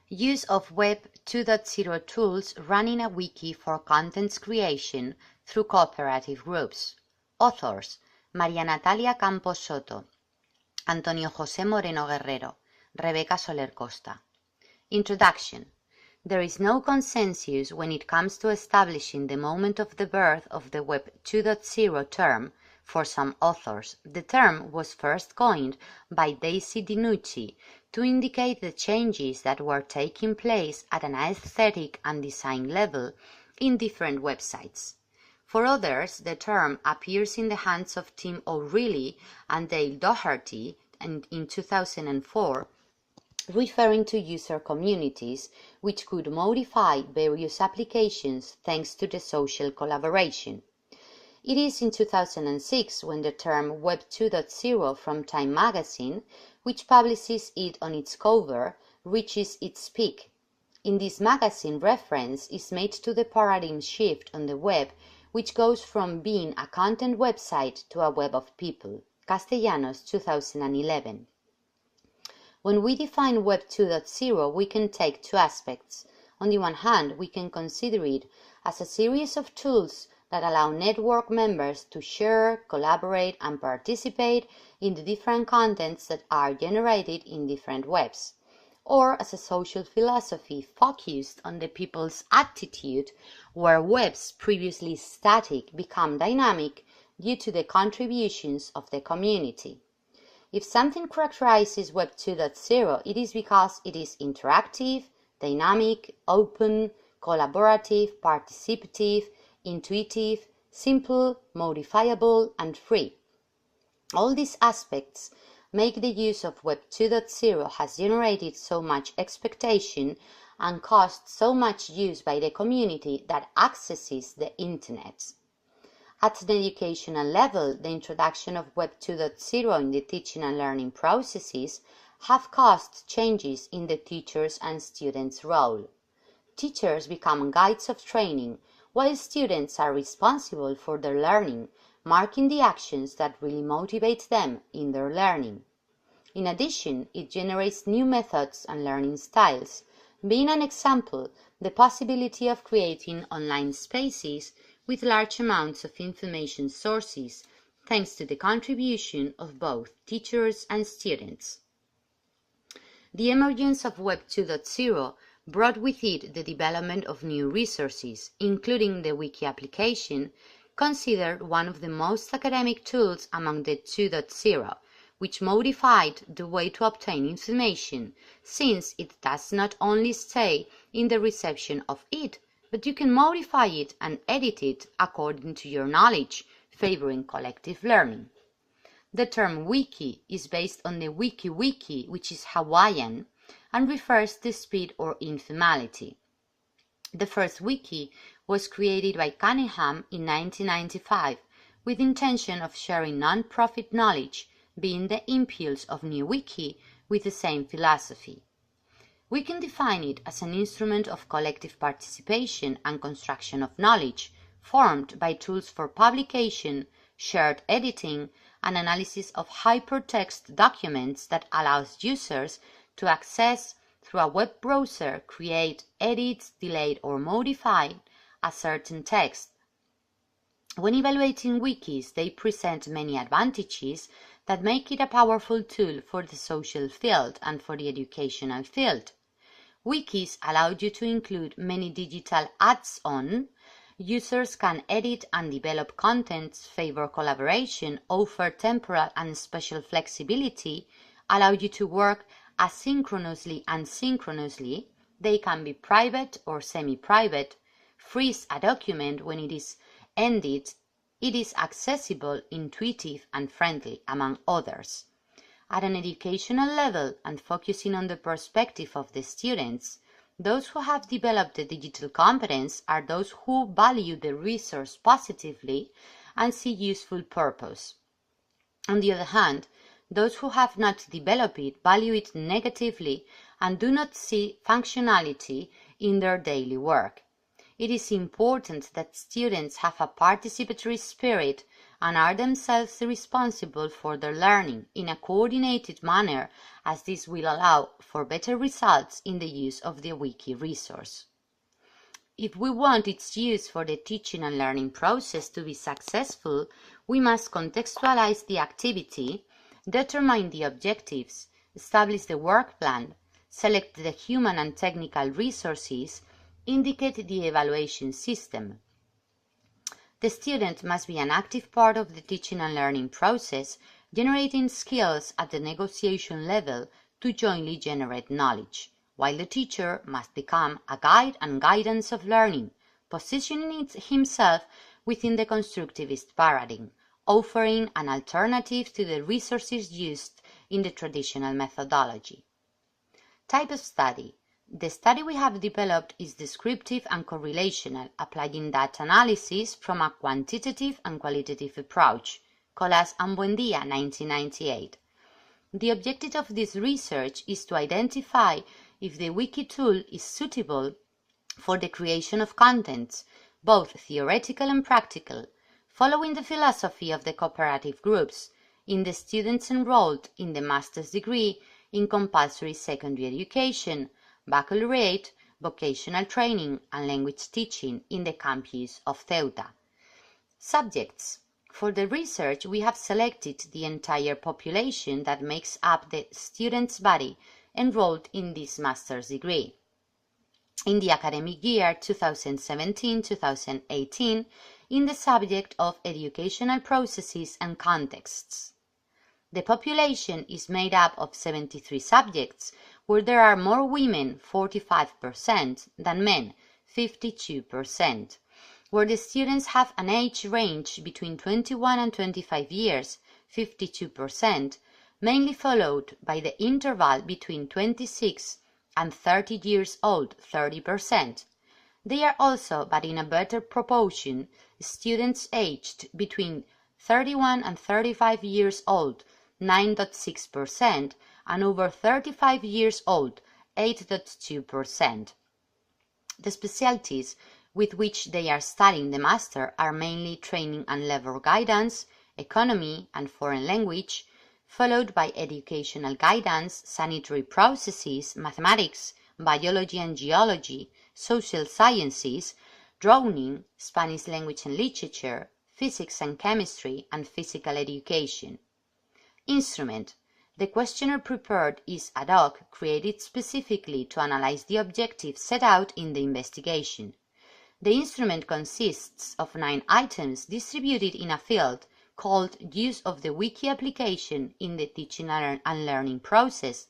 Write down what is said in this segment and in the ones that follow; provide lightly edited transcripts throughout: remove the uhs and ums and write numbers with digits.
Use of Web 2.0 tools running a wiki for content creation through cooperative groups. Authors: María Natalia Campos Soto, Antonio José Moreno Guerrero, Rebeca Soler Costa. Introduction. There is no consensus when it comes to establishing the moment of the birth of the Web 2.0 term. For some authors, the term was first coined by Daisy DiNucci to indicate the changes that were taking place at an aesthetic and design level in different websites. For others, the term appears in the hands of Tim O'Reilly and Dale Doherty in 2004, referring to user communities which could modify various applications thanks to the social collaboration. It is in 2006 when the term Web 2.0 from Time magazine, which publishes it on its cover, reaches its peak. In this magazine, reference is made to the paradigm shift on the web, which goes from being a content website to a web of people. Castellanos, 2011. When we define Web 2.0, we can take two aspects. On the one hand, we can consider it as a series of tools that allow network members to share, collaborate, and participate in the different contents that are generated in different webs, or as a social philosophy focused on the people's attitude, where webs previously static become dynamic due to the contributions of the community. If something characterizes Web 2.0, it is because it is interactive, dynamic, open, collaborative, participative, intuitive, simple, modifiable, and free. All these aspects make the use of Web 2.0 has generated so much expectation and caused so much use by the community that accesses the Internet. At an educational level, the introduction of Web 2.0 in the teaching and learning processes have caused changes in the teachers' and students' role. Teachers become guides of training, while students are responsible for their learning, marking the actions that really motivate them in their learning. In addition, it generates new methods and learning styles, being an example, the possibility of creating online spaces with large amounts of information sources, thanks to the contribution of both teachers and students. The emergence of Web 2.0 brought with it the development of new resources, including the wiki application, considered one of the most academic tools among the 2.0, which modified the way to obtain information, since it does not only stay in the reception of it, but you can modify it and edit it according to your knowledge, favoring collective learning. The term wiki is based on the wiki, which is Hawaiian, and refers to speed or informality. The first wiki was created by Cunningham in 1995 with the intention of sharing non-profit knowledge, being the impulse of new wiki with the same philosophy. We can define it as an instrument of collective participation and construction of knowledge, formed by tools for publication, shared editing, and analysis of hypertext documents that allows users to access through a web browser, create, edit, delete, or modify a certain text. When evaluating wikis, they present many advantages that make it a powerful tool for the social field and for the educational field. Wikis allow you to include many digital ads-on. Users can edit and develop contents, favor collaboration, offer temporal and spatial flexibility, allow you to work asynchronously and synchronously. They can be private or semi-private, freeze a document when it is ended, it is accessible, intuitive, and friendly, among others. At an educational level and focusing on the perspective of the students, those who have developed the digital competence are those who value the resource positively and see useful purpose. On the other hand, those who have not developed it value it negatively and do not see functionality in their daily work. It is important that students have a participatory spirit and are themselves responsible for their learning in a coordinated manner, as this will allow for better results in the use of the wiki resource. If we want its use for the teaching and learning process to be successful, we must contextualize the activity, determine the objectives, establish the work plan, select the human and technical resources, indicate the evaluation system. The student must be an active part of the teaching and learning process, generating skills at the negotiation level to jointly generate knowledge, while the teacher must become a guide and guidance of learning, positioning himself within the constructivist paradigm, offering an alternative to the resources used in the traditional methodology. Type of study. The study we have developed is descriptive and correlational, applying data analysis from a quantitative and qualitative approach, Colas and Buendia, 1998. The objective of this research is to identify if the wiki tool is suitable for the creation of contents, both theoretical and practical, following the philosophy of the cooperative groups, in the students enrolled in the master's degree in compulsory secondary education, baccalaureate, vocational training, and language teaching in the campus of Ceuta. Subjects. For the research, we have selected the entire population that makes up the student's body enrolled in this master's degree. In the academic year 2017-2018, in the subject of educational processes and contexts. The population is made up of 73 subjects, where there are more women, 45%, than men, 52%, where the students have an age range between 21 and 25 years, 52%, mainly followed by the interval between 26 and 30 years old, 30%. They are also, but in a better proportion, students aged between 31 and 35 years old, 9.6%, and over 35 years old, 8.2%. The specialties with which they are studying the master are mainly training and level guidance, economy and foreign language, followed by educational guidance, sanitary processes, mathematics, biology and geology, social sciences, drawing, Spanish language and literature, physics and chemistry, and physical education. Instrument. The questionnaire prepared is ad hoc, created specifically to analyze the objectives set out in the investigation. The instrument consists of 9 items distributed in a field called Use of the Wiki application in the teaching and learning process,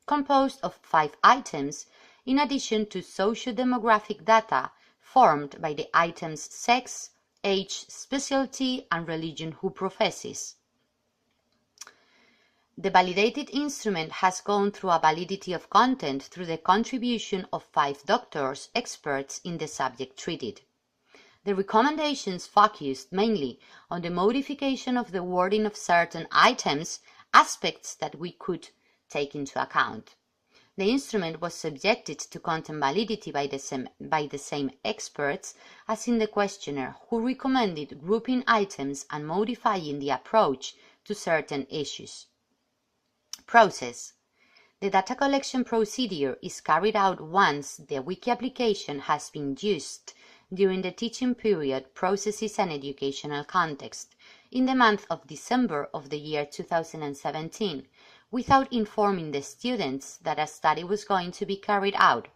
composed of 5 items in addition to socio-demographic data formed by the items sex, age, specialty, and religion who professes. The validated instrument has gone through a validity of content through the contribution of 5 doctors, experts in the subject treated. The recommendations focused mainly on the modification of the wording of certain items, aspects that we could take into account. The instrument was subjected to content validity by the same experts as in the questionnaire, who recommended grouping items and modifying the approach to certain issues. Process. The data collection procedure is carried out once the wiki application has been used during the teaching period, processes and educational context in the month of December of the year 2017, without informing the students that a study was going to be carried out.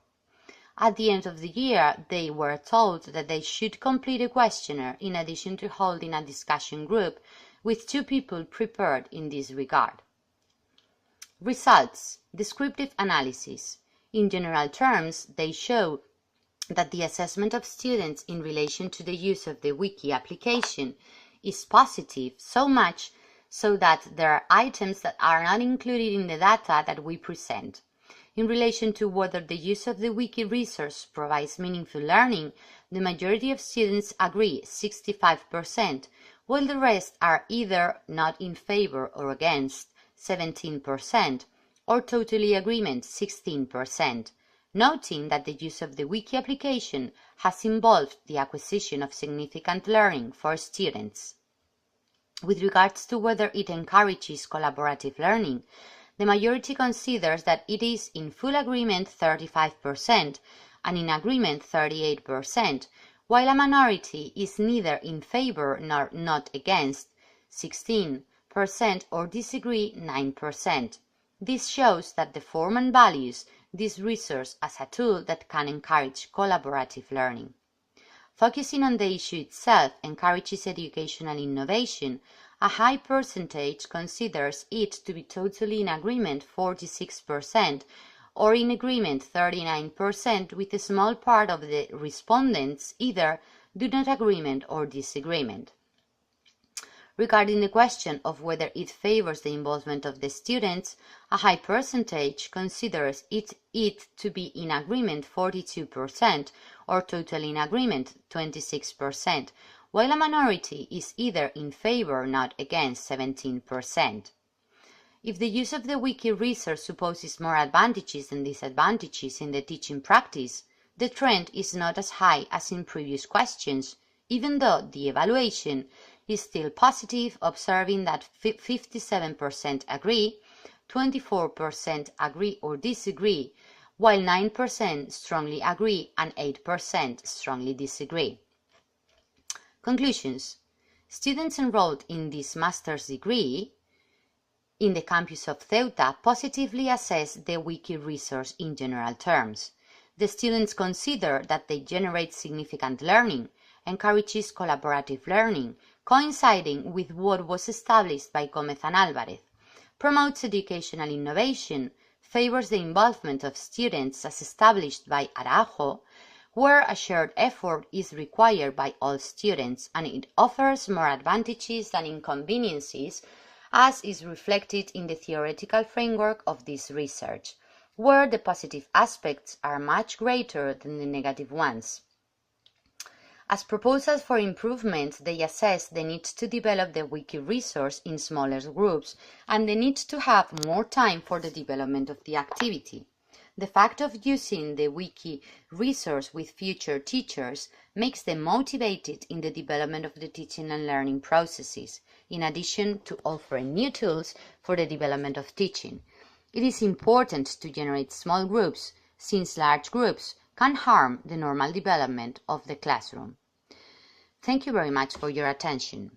At the end of the year, they were told that they should complete a questionnaire in addition to holding a discussion group with 2 people prepared in this regard. Results. Descriptive analysis. In general terms, they show that the assessment of students in relation to the use of the wiki application is positive, so much so that there are items that are not included in the data that we present. In relation to whether the use of the wiki resource provides meaningful learning, the majority of students agree, 65%, while the rest are either not in favor or against, 17%, or totally agreement, 16%, noting that the use of the wiki application has involved the acquisition of significant learning for students. With regards to whether it encourages collaborative learning, the majority considers that it is in full agreement 35% and in agreement 38%, while a minority is neither in favor nor not against 16% or disagree 9%. This shows that the former values this resource as a tool that can encourage collaborative learning. Focusing on the issue itself encourages educational innovation. A high percentage considers it to be totally in agreement 46% or in agreement 39%, with a small part of the respondents either do not agreement or disagreement. Regarding the question of whether it favors the involvement of the students, a high percentage considers it to be in agreement 42% or totally in agreement 26%, while a minority is either in favor or not against 17%. If the use of the wiki resource supposes more advantages than disadvantages in the teaching practice, the trend is not as high as in previous questions, even though the evaluation is still positive, observing that 57% agree, 24% agree or disagree, while 9% strongly agree and 8% strongly disagree. Conclusions. Students enrolled in this master's degree in the campus of Ceuta positively assess the wiki resource in general terms. The students consider that they generate significant learning, encourages collaborative learning, coinciding with what was established by Gómez and Álvarez, promotes educational innovation, favors the involvement of students as established by Araujo, where a shared effort is required by all students, and it offers more advantages than inconveniences, as is reflected in the theoretical framework of this research, where the positive aspects are much greater than the negative ones. As proposals for improvement, they assess the need to develop the wiki resource in smaller groups and the need to have more time for the development of the activity. The fact of using the wiki resource with future teachers makes them motivated in the development of the teaching and learning processes, in addition to offering new tools for the development of teaching. It is important to generate small groups, since large groups can harm the normal development of the classroom. Thank you very much for your attention.